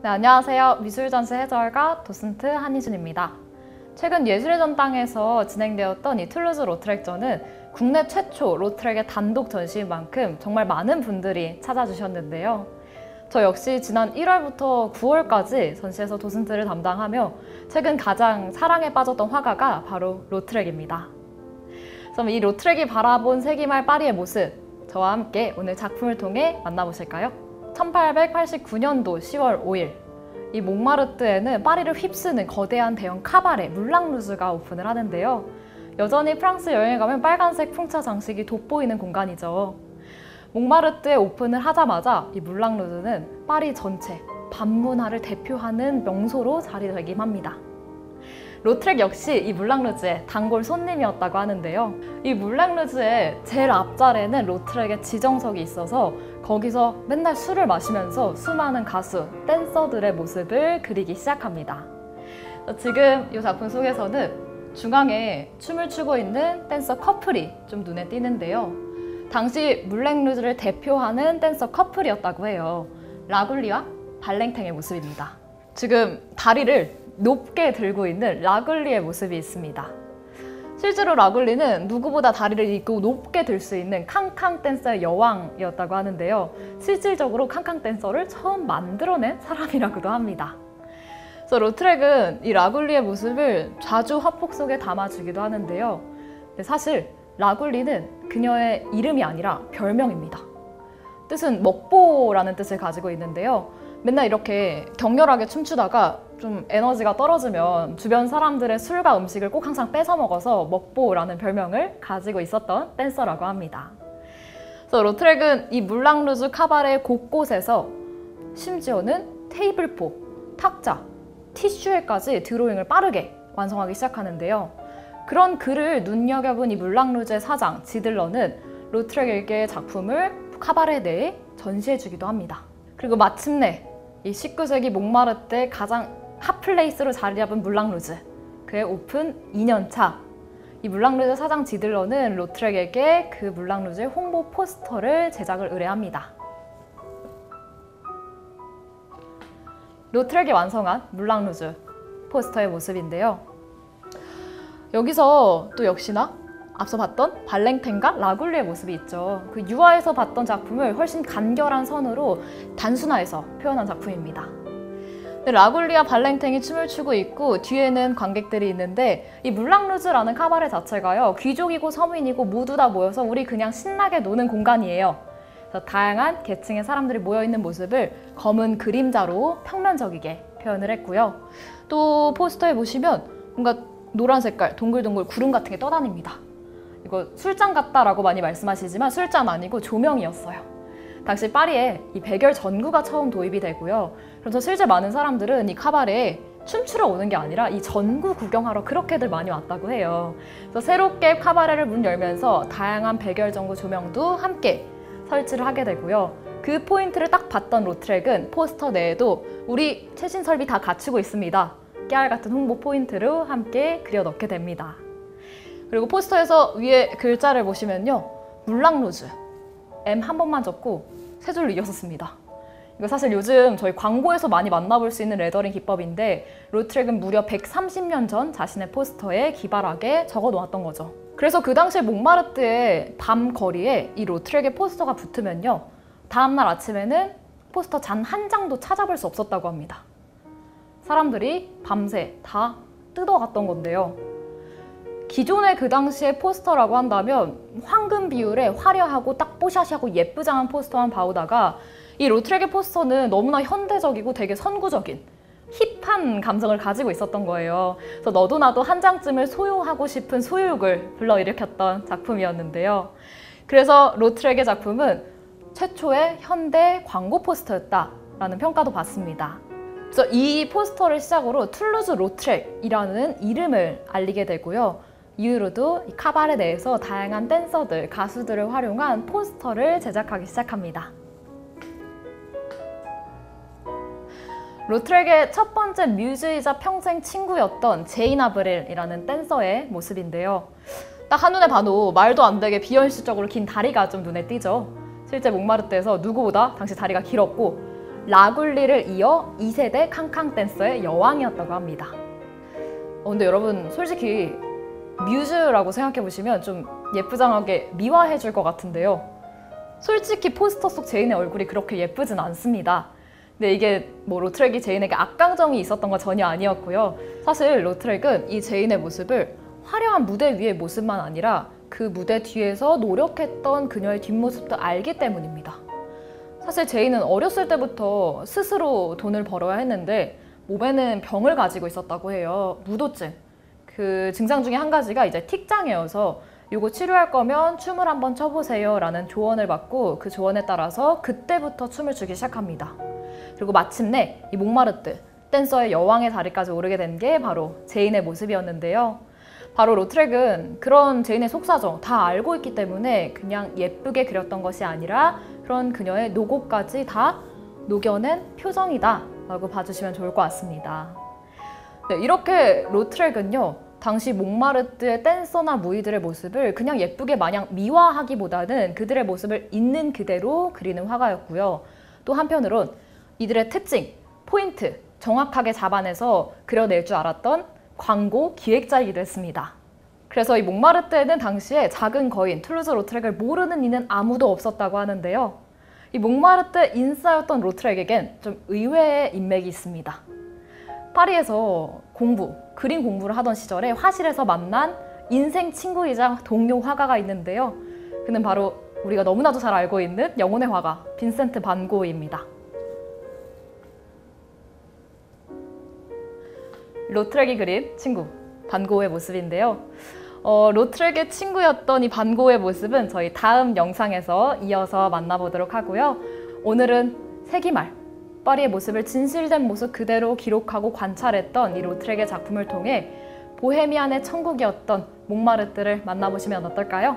네, 안녕하세요. 미술전시 해설가 도슨트 한희준입니다. 최근 예술의 전당에서 진행되었던 이 툴루즈 로트렉전은 국내 최초 로트렉의 단독 전시인 만큼 정말 많은 분들이 찾아주셨는데요. 저 역시 지난 1월부터 9월까지 전시에서 도슨트를 담당하며 최근 가장 사랑에 빠졌던 화가가 바로 로트렉입니다. 그럼 이 로트렉이 바라본 세기말 파리의 모습, 저와 함께 오늘 작품을 통해 만나보실까요? 1889년도 10월 5일, 이 몽마르트에는 파리를 휩쓰는 거대한 대형 카바레 물랑루즈가 오픈을 하는데요. 여전히 프랑스 여행에 가면 빨간색 풍차 장식이 돋보이는 공간이죠. 몽마르트에 오픈을 하자마자 이 물랑루즈는 파리 전체 밤문화를 대표하는 명소로 자리매김합니다. 로트렉 역시 이 물랑루즈의 단골 손님이었다고 하는데요. 이 물랑루즈의 제일 앞자리에는 로트렉의 지정석이 있어서 거기서 맨날 술을 마시면서 수많은 가수, 댄서들의 모습을 그리기 시작합니다. 지금 이 작품 속에서는 중앙에 춤을 추고 있는 댄서 커플이 좀 눈에 띄는데요. 당시 물랑루즈를 대표하는 댄서 커플이었다고 해요. 라굴리와 발랭탱의 모습입니다. 지금 다리를 높게 들고 있는 라굴리의 모습이 있습니다. 실제로 라굴리는 누구보다 다리를 이고 높게 들 수 있는 캉캉 댄서의 여왕이었다고 하는데요. 실질적으로 캉캉 댄서를 처음 만들어낸 사람이라고도 합니다. 그래서 로트렉은 이 라굴리의 모습을 자주 화폭 속에 담아주기도 하는데요. 근데 사실 라굴리는 그녀의 이름이 아니라 별명입니다. 뜻은 먹보라는 뜻을 가지고 있는데요. 맨날 이렇게 격렬하게 춤추다가 좀 에너지가 떨어지면 주변 사람들의 술과 음식을 꼭 항상 뺏어 먹어서 먹보라는 별명을 가지고 있었던 댄서라고 합니다. 그래서 로트렉은 이 물랑루즈 카바레 곳곳에서 심지어는 테이블포, 탁자, 티슈에까지 드로잉을 빠르게 완성하기 시작하는데요. 그런 그를 눈여겨본 이 물랑루즈의 사장 지들러는 로트렉에게 작품을 카바레 내에 전시해주기도 합니다. 그리고 마침내 이 19세기 몽마르트의 가장 핫플레이스로 자리 잡은 물랑루즈, 그의 오픈 2년차, 이 물랑루즈 사장 지들러는 로트렉에게 그 물랑루즈의 홍보 포스터를 제작을 의뢰합니다. 로트렉이 완성한 물랑루즈 포스터의 모습인데요. 여기서 또 역시나 앞서 봤던 발랭탱과 라굴리의 모습이 있죠. 그 유화에서 봤던 작품을 훨씬 간결한 선으로 단순화해서 표현한 작품입니다. 라굴리와 발랭탱이 춤을 추고 있고 뒤에는 관객들이 있는데 이 물랑루즈라는 카바레 자체가요, 귀족이고 서민이고 모두 다 모여서 우리 그냥 신나게 노는 공간이에요. 그래서 다양한 계층의 사람들이 모여있는 모습을 검은 그림자로 평면적이게 표현을 했고요. 또 포스터에 보시면 뭔가 노란 색깔 동글동글 구름 같은 게 떠다닙니다. 이거 술잔 같다라고 많이 말씀하시지만 술잔 아니고 조명이었어요. 당시 파리에 이 백열 전구가 처음 도입이 되고요. 그래서 실제 많은 사람들은 이 카바레에 춤추러 오는 게 아니라 이 전구 구경하러 그렇게들 많이 왔다고 해요. 그래서 새롭게 카바레를 문 열면서 다양한 백열 전구 조명도 함께 설치를 하게 되고요. 그 포인트를 딱 봤던 로트렉은 포스터 내에도 우리 최신 설비 다 갖추고 있습니다. 깨알 같은 홍보 포인트로 함께 그려 넣게 됩니다. 그리고 포스터에서 위에 글자를 보시면요, 물랑루즈 M 한 번만 적고 세 줄로 이어서 씁니다. 이거 사실 요즘 저희 광고에서 많이 만나볼 수 있는 레더링 기법인데 로트렉은 무려 130년 전 자신의 포스터에 기발하게 적어 놓았던 거죠. 그래서 그 당시에 몽마르트의 밤 거리에 이 로트렉의 포스터가 붙으면요, 다음날 아침에는 포스터 잔 한 장도 찾아볼 수 없었다고 합니다. 사람들이 밤새 다 뜯어갔던 건데요. 기존의 그 당시의 포스터라고 한다면 황금 비율의 화려하고 딱 뽀샤시하고 예쁘장한 포스터만 봐오다가 이 로트렉의 포스터는 너무나 현대적이고 되게 선구적인 힙한 감성을 가지고 있었던 거예요. 그래서 너도 나도 한 장쯤을 소유하고 싶은 소유욕을 불러일으켰던 작품이었는데요. 그래서 로트렉의 작품은 최초의 현대 광고 포스터였다라는 평가도 받습니다. 그래서 이 포스터를 시작으로 툴루즈 로트렉이라는 이름을 알리게 되고요. 이후로도 이 카바레 내에서 다양한 댄서들, 가수들을 활용한 포스터를 제작하기 시작합니다. 로트렉의 첫 번째 뮤즈이자 평생 친구였던 제인 아브릴이라는 댄서의 모습인데요. 딱 한눈에 봐도 말도 안 되게 비현실적으로 긴 다리가 좀 눈에 띄죠. 실제 몽마르트에서 누구보다 당시 다리가 길었고 라굴리를 이어 2세대 캉캉 댄서의 여왕이었다고 합니다. 근데 여러분 솔직히 뮤즈라고 생각해보시면 좀 예쁘장하게 미화해줄 것 같은데요. 솔직히 포스터 속 제인의 얼굴이 그렇게 예쁘진 않습니다. 근데 이게 뭐 로트렉이 제인에게 악감정이 있었던 건 전혀 아니었고요. 사실 로트렉은 이 제인의 모습을 화려한 무대 위의 모습만 아니라 그 무대 뒤에서 노력했던 그녀의 뒷모습도 알기 때문입니다. 사실 제인은 어렸을 때부터 스스로 돈을 벌어야 했는데 몸에는 병을 가지고 있었다고 해요. 무도증. 그 증상 중에 한 가지가 이제 틱장애여서 이거 치료할 거면 춤을 한번 춰보세요 라는 조언을 받고 그 조언에 따라서 그때부터 춤을 추기 시작합니다. 그리고 마침내 이 몽마르트 댄서의 여왕의 자리까지 오르게 된 게 바로 제인의 모습이었는데요. 바로 로트렉은 그런 제인의 속사정 다 알고 있기 때문에 그냥 예쁘게 그렸던 것이 아니라 그런 그녀의 노고까지 다 녹여낸 표정이다 라고 봐주시면 좋을 것 같습니다. 네, 이렇게 로트렉은요 당시 몽마르트의 댄서나 무희들의 모습을 그냥 예쁘게 마냥 미화하기보다는 그들의 모습을 있는 그대로 그리는 화가였고요. 또 한편으론 이들의 특징, 포인트 정확하게 잡아내서 그려낼 줄 알았던 광고 기획자이기도 했습니다. 그래서 이 몽마르트에는 당시에 작은 거인 툴루즈 로트렉을 모르는 이는 아무도 없었다고 하는데요. 이 몽마르트 인싸였던 로트렉에겐 좀 의외의 인맥이 있습니다. 파리에서 그림 공부를 하던 시절에 화실에서 만난 인생 친구이자 동료 화가가 있는데요. 그는 바로 우리가 너무나도 잘 알고 있는 영혼의 화가 빈센트 반 고흐입니다. 로트렉이 그린 친구 반 고흐의 모습인데요. 로트렉의 친구였던 이 반 고흐의 모습은 저희 다음 영상에서 이어서 만나보도록 하고요. 오늘은 세기말 파리의 모습을 진실된 모습 그대로 기록하고 관찰했던 이 로트렉의 작품을 통해 보헤미안의 천국이었던 몽마르트를 만나보시면 어떨까요?